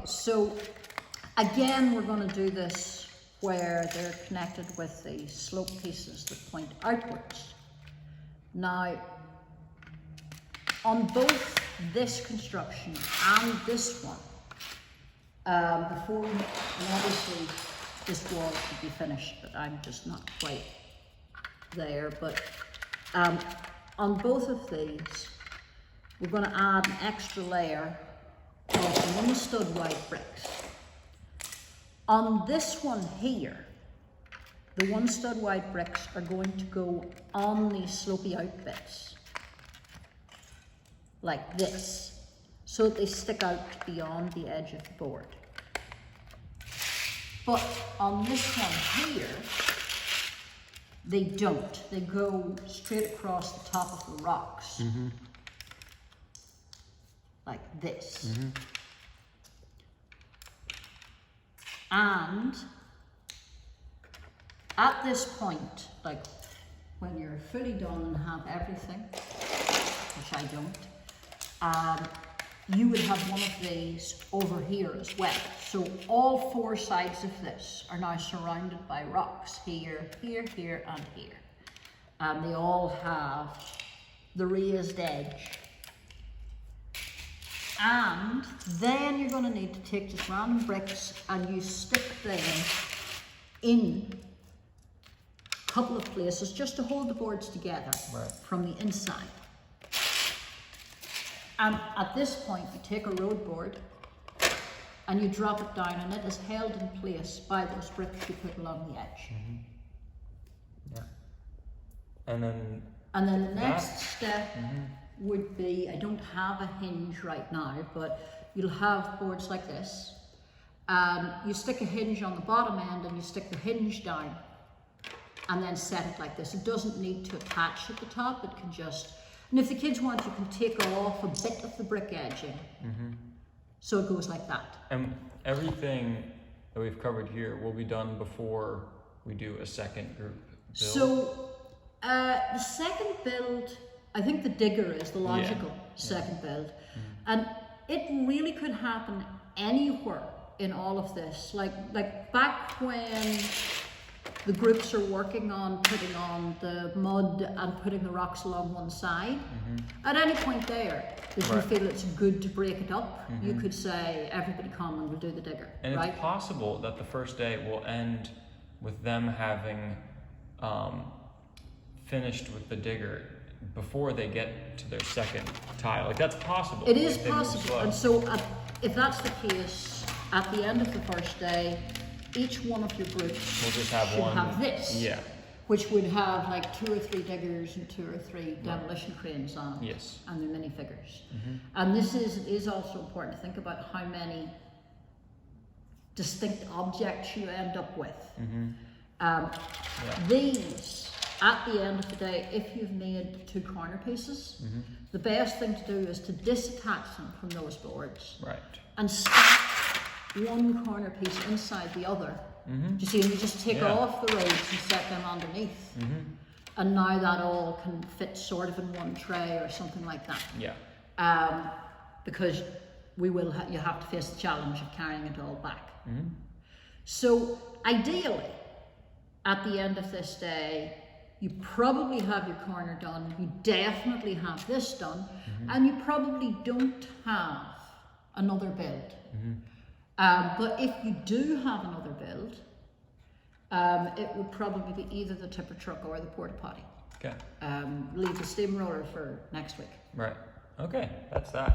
So again, we're going to do this where they're connected with the slope pieces that point outwards. Now, on both this construction and this one, before, and obviously this wall should be finished, but I'm just not quite there, but on both of these, we're going to add an extra layer of one stud white bricks. On this one here, the one stud white bricks are going to go on these slopey out bits, like this, so that they stick out beyond the edge of the board. But on this one here, they don't. They go straight across the top of the rocks, like this. And at this point, like when you're fully done and have everything, which I don't, you would have one of these over here as well. So all four sides of this are now surrounded by rocks, here, here, here, and here. And they all have the raised edge. And then you're going to need to take just random bricks and you stick them in a couple of places just to hold the boards together from the inside. And at this point, you take a road board and you drop it down, and it is held in place by those bricks you put along the edge. Yeah. And then the next step would be, I don't have a hinge right now, but you'll have boards like this. You stick a hinge on the bottom end and you stick the hinge down and then set it like this. It doesn't need to attach at the top, it can just, and if the kids want, you can take off a bit of the brick edging. So it goes like that. And everything that we've covered here will be done before we do a second group build? So the second build, I think the digger is the logical second build. And it really could happen anywhere in all of this. Like back when the groups are working on putting on the mud and putting the rocks along one side, at any point there, if you feel it's good to break it up, you could say, everybody come and we'll do the digger. And it's possible that the first day will end with them having finished with the digger before they get to their second tile. Like, that's possible. It is possible. And so if that's the case, at the end of the first day, each one of your groups we'll just have should have this, which would have like 2 or 3 diggers and 2 or 3 demolition cranes on it, and the minifigures. And this is also important to think about how many distinct objects you end up with. These, at the end of the day, if you've made 2 corner pieces, the best thing to do is to disattach them from those boards and stack one corner piece inside the other. You see, and you just take off the roads and set them underneath. And now that all can fit sort of in one tray or something like that. Because you have to face the challenge of carrying it all back. So ideally, at the end of this day, you probably have your corner done, you definitely have this done, and you probably don't have another build. But if you do have another build, it would probably be either the tipper truck or the porta potty. Leave the steamroller for next week. Okay, that's that.